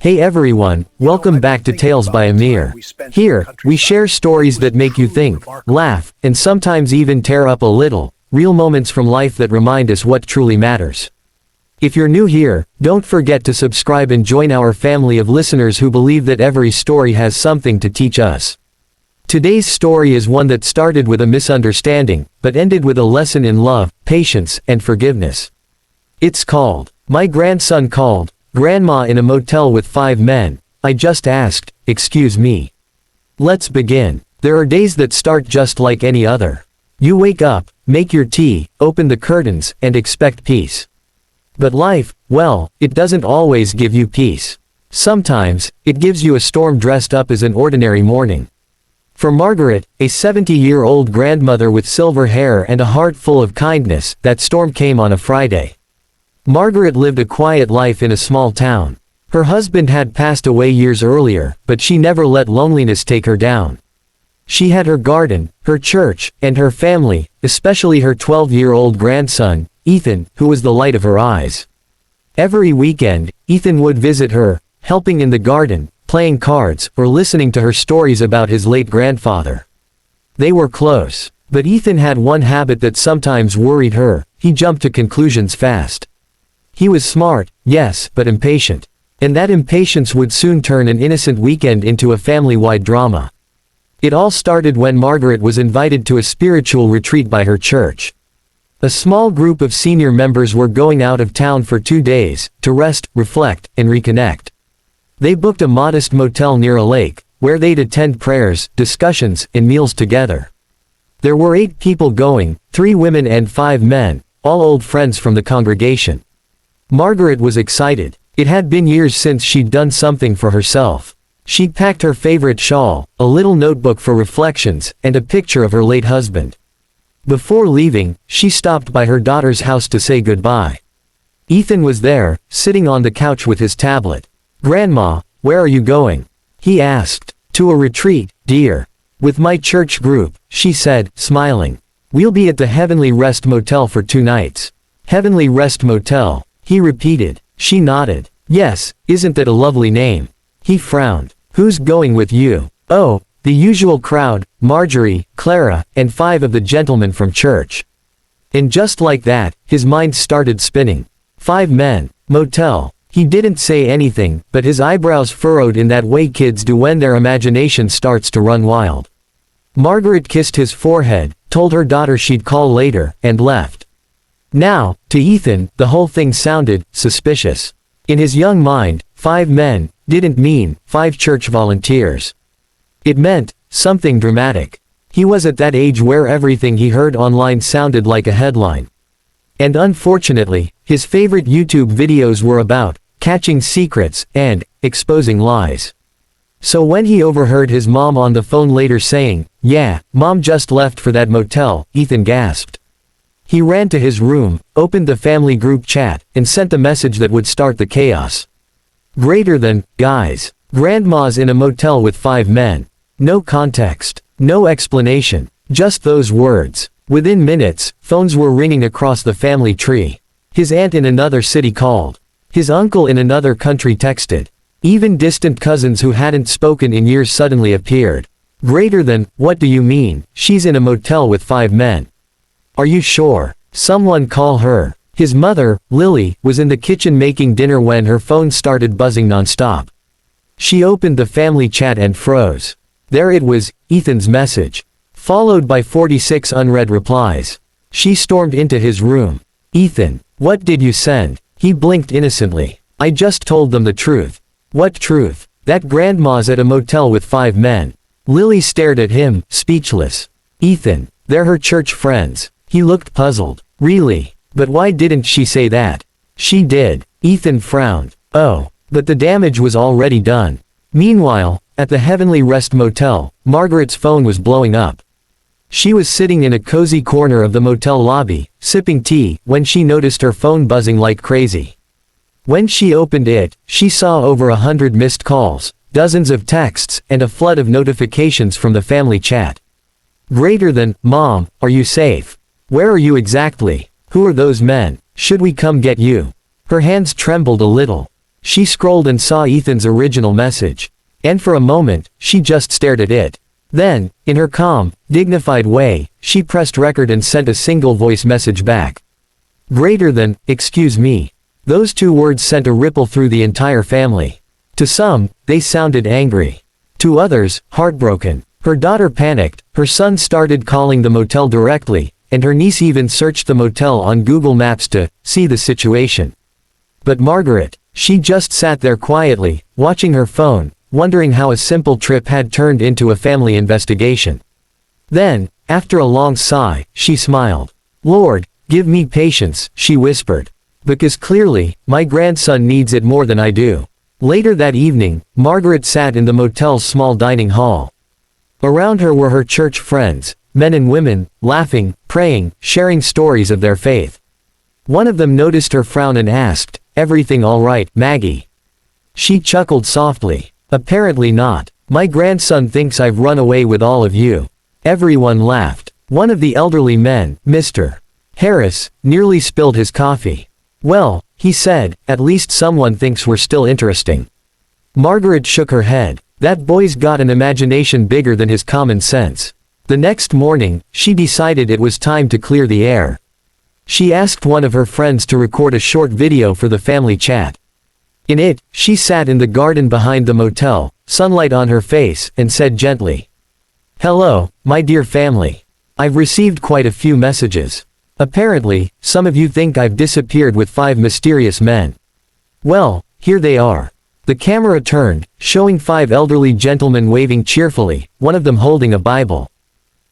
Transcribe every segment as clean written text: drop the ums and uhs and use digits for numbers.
Hey everyone, welcome back to Tales by Amir. Here, we share stories that make you think, laugh, and sometimes even tear up a little, real moments from life that remind us what truly matters. If you're new here, don't forget to subscribe and join our family of listeners who believe that every story has something to teach us. Today's story is one that started with a misunderstanding, but ended with a lesson in love, patience, and forgiveness. It's called, My Grandson Called, Grandma in a Motel with 5 Men. I just asked, excuse me. Let's begin. There are days that start just like any other. You wake up, make your tea, open the curtains, and expect peace. But life, well, it doesn't always give you peace. Sometimes, it gives you a storm dressed up as an ordinary morning. For Margaret, a 70-year-old grandmother with silver hair and a heart full of kindness, that storm came on a Friday. Margaret lived a quiet life in a small town. Her husband had passed away years earlier, but she never let loneliness take her down. She had her garden, her church, and her family, especially her 12-year-old grandson, Ethan, who was the light of her eyes. Every weekend, Ethan would visit her, helping in the garden, playing cards, or listening to her stories about his late grandfather. They were close, but Ethan had one habit that sometimes worried her: he jumped to conclusions fast. He was smart, yes, but impatient. And that impatience would soon turn an innocent weekend into a family-wide drama. It all started when Margaret was invited to a spiritual retreat by her church. A small group of senior members were going out of town for 2 days, to rest, reflect, and reconnect. They booked a modest motel near a lake, where they'd attend prayers, discussions, and meals together. There were 8 people going, 3 women and 5 men, all old friends from the congregation. Margaret was excited. It had been years since she'd done something for herself. She'd packed her favorite shawl, a little notebook for reflections, and a picture of her late husband. Before leaving, she stopped by her daughter's house to say goodbye. Ethan was there, sitting on the couch with his tablet. "Grandma, where are you going?" he asked. "To a retreat, dear. With my church group," she said, smiling. "We'll be at the Heavenly Rest Motel for 2 nights. Heavenly Rest Motel, he repeated. She nodded. "Yes, isn't that a lovely name?" He frowned. "Who's going with you?" "Oh, the usual crowd, Marjorie, Clara, and 5 of the gentlemen from church." And just like that, his mind started spinning. 5 men, motel. He didn't say anything, but his eyebrows furrowed in that way kids do when their imagination starts to run wild. Margaret kissed his forehead, told her daughter she'd call later, and left. Now, to Ethan, the whole thing sounded suspicious. In his young mind, 5 men didn't mean 5 church volunteers. It meant something dramatic. He was at that age where everything he heard online sounded like a headline. And unfortunately, his favorite YouTube videos were about catching secrets and exposing lies. So when he overheard his mom on the phone later saying, "Yeah, Mom just left for that motel," Ethan gasped. He ran to his room, opened the family group chat, and sent the message that would start the chaos. Greater than, guys. Grandma's in a motel with 5 men. No context. No explanation. Just those words. Within minutes, phones were ringing across the family tree. His aunt in another city called. His uncle in another country texted. Even distant cousins who hadn't spoken in years suddenly appeared. Greater than, what do you mean? She's in a motel with 5 men. Are you sure? Someone call her. His mother, Lily, was in the kitchen making dinner when her phone started buzzing nonstop. She opened the family chat and froze. There it was, Ethan's message, followed by 46 unread replies. She stormed into his room. "Ethan, what did you send?" He blinked innocently. "I just told them the truth." "What truth?" "That grandma's at a motel with 5 men." Lily stared at him, speechless. "Ethan, they're her church friends." He looked puzzled. "Really? But why didn't she say that?" "She did." Ethan frowned. "Oh, but the damage was already done." Meanwhile, at the Heavenly Rest Motel, Margaret's phone was blowing up. She was sitting in a cozy corner of the motel lobby, sipping tea, when she noticed her phone buzzing like crazy. When she opened it, she saw over 100 missed calls, dozens of texts, and a flood of notifications from the family chat. Greater than, "Mom, are you safe? Where are you exactly? Who are those men? Should we come get you?" Her hands trembled a little. She scrolled and saw Ethan's original message. And for a moment, she just stared at it. Then, in her calm, dignified way, she pressed record and sent a single voice message back. Greater than, excuse me. Those two words sent a ripple through the entire family. To some, they sounded angry. To others, heartbroken. Her daughter panicked, her son started calling the motel directly, and her niece even searched the motel on Google Maps to see the situation. But Margaret, she just sat there quietly, watching her phone, wondering how a simple trip had turned into a family investigation. Then, after a long sigh, she smiled. Lord, give me patience, she whispered. Because clearly, my grandson needs it more than I do. Later that evening, Margaret sat in the motel's small dining hall. Around her were her church friends, men and women, laughing, praying, sharing stories of their faith. One of them noticed her frown and asked, "Everything all right, Maggie?" She chuckled softly. "Apparently not. My grandson thinks I've run away with all of you." Everyone laughed. One of the elderly men, Mr. Harris, nearly spilled his coffee. "Well," he said, "at least someone thinks we're still interesting." Margaret shook her head. That boy's got an imagination bigger than his common sense. The next morning, she decided it was time to clear the air. She asked one of her friends to record a short video for the family chat. In it, she sat in the garden behind the motel, sunlight on her face, and said gently, "Hello, my dear family. I've received quite a few messages. Apparently, some of you think I've disappeared with 5 mysterious men. Well, here they are." The camera turned, showing 5 elderly gentlemen waving cheerfully, one of them holding a Bible.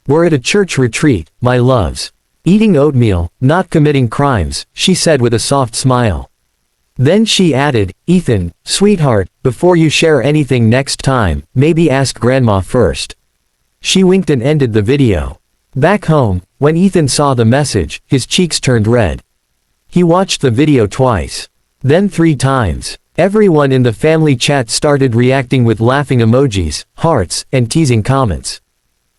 "We're at a church retreat, my loves. Eating oatmeal, not committing crimes," she said with a soft smile. Then she added, "Ethan, sweetheart, before you share anything next time, maybe ask Grandma first." She winked and ended the video. Back home, when Ethan saw the message, his cheeks turned red. He watched the video twice. Then 3 times. Everyone in the family chat started reacting with laughing emojis, hearts, and teasing comments.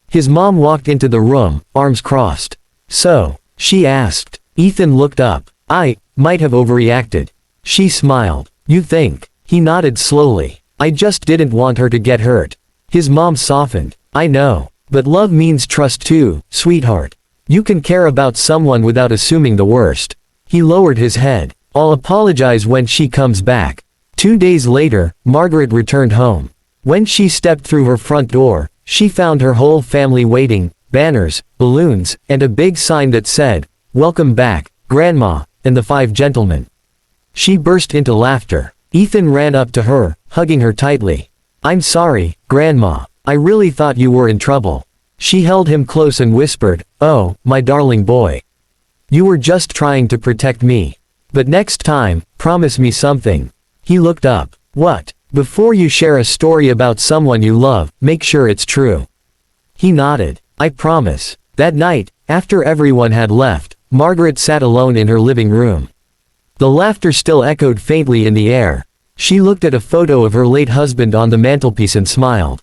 His mom walked into the room, arms crossed. "So?" she asked. Ethan looked up. "I might have overreacted." She smiled. "You think?" He nodded slowly. "I just didn't want her to get hurt." His mom softened. "I know. But love means trust too, sweetheart. You can care about someone without assuming the worst." He lowered his head. "I'll apologize when she comes back." 2 days later, Margaret returned home. When she stepped through her front door, she found her whole family waiting, banners, balloons, and a big sign that said, "Welcome back, Grandma, and the 5 gentlemen." She burst into laughter. Ethan ran up to her, hugging her tightly. "I'm sorry, Grandma. I really thought you were in trouble." She held him close and whispered, "Oh, my darling boy. You were just trying to protect me. But next time, promise me something." He looked up. "What?" "Before you share a story about someone you love, make sure it's true." He nodded. "I promise." That night, after everyone had left, Margaret sat alone in her living room. The laughter still echoed faintly in the air. She looked at a photo of her late husband on the mantelpiece and smiled.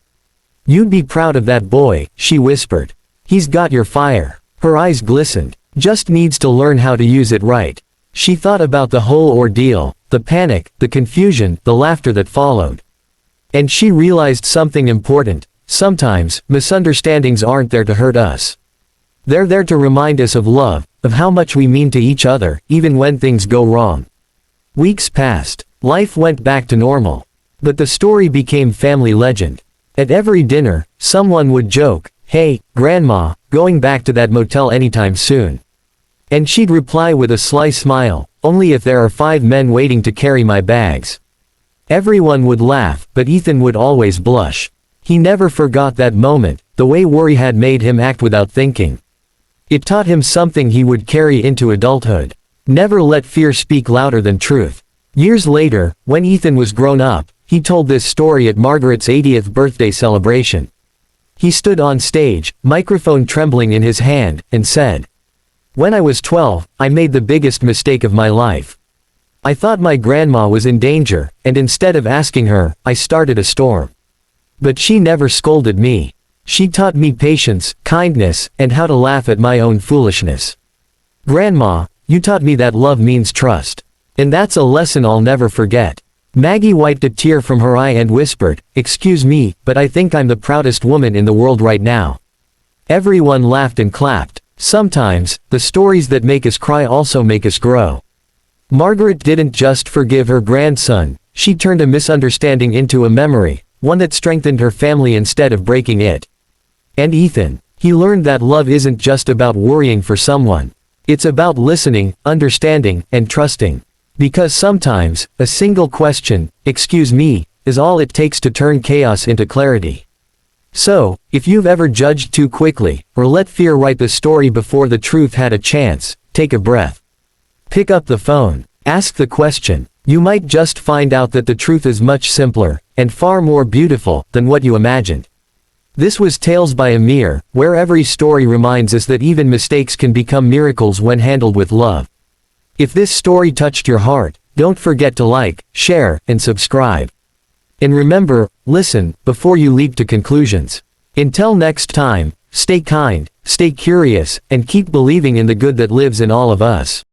"You'd be proud of that boy," she whispered. "He's got your fire." Her eyes glistened. "Just needs to learn how to use it right." She thought about the whole ordeal, the panic, the confusion, the laughter that followed. And she realized something important. Sometimes, misunderstandings aren't there to hurt us. They're there to remind us of love, of how much we mean to each other, even when things go wrong. Weeks passed. Life went back to normal. But the story became family legend. At every dinner, someone would joke, "Hey, Grandma, going back to that motel anytime soon?" And she'd reply with a sly smile, "Only if there are 5 men waiting to carry my bags." Everyone would laugh, but Ethan would always blush. He never forgot that moment, the way worry had made him act without thinking. It taught him something he would carry into adulthood. Never let fear speak louder than truth. Years later, when Ethan was grown up, he told this story at Margaret's 80th birthday celebration. He stood on stage, microphone trembling in his hand, and said, "When I was 12, I made the biggest mistake of my life. I thought my grandma was in danger, and instead of asking her, I started a storm. But she never scolded me. She taught me patience, kindness, and how to laugh at my own foolishness. Grandma, you taught me that love means trust. And that's a lesson I'll never forget." Maggie wiped a tear from her eye and whispered, "Excuse me, but I think I'm the proudest woman in the world right now." Everyone laughed and clapped. Sometimes, the stories that make us cry also make us grow. Margaret didn't just forgive her grandson, she turned a misunderstanding into a memory, one that strengthened her family instead of breaking it. And Ethan, he learned that love isn't just about worrying for someone. It's about listening, understanding, and trusting. Because sometimes, a single question, "Excuse me," is all it takes to turn chaos into clarity. So, if you've ever judged too quickly, or let fear write the story before the truth had a chance, take a breath. Pick up the phone. Ask the question. You might just find out that the truth is much simpler, and far more beautiful, than what you imagined. This was Tales by Amir, where every story reminds us that even mistakes can become miracles when handled with love. If this story touched your heart, don't forget to like, share, and subscribe. And remember, listen, before you leap to conclusions. Until next time, stay kind, stay curious, and keep believing in the good that lives in all of us.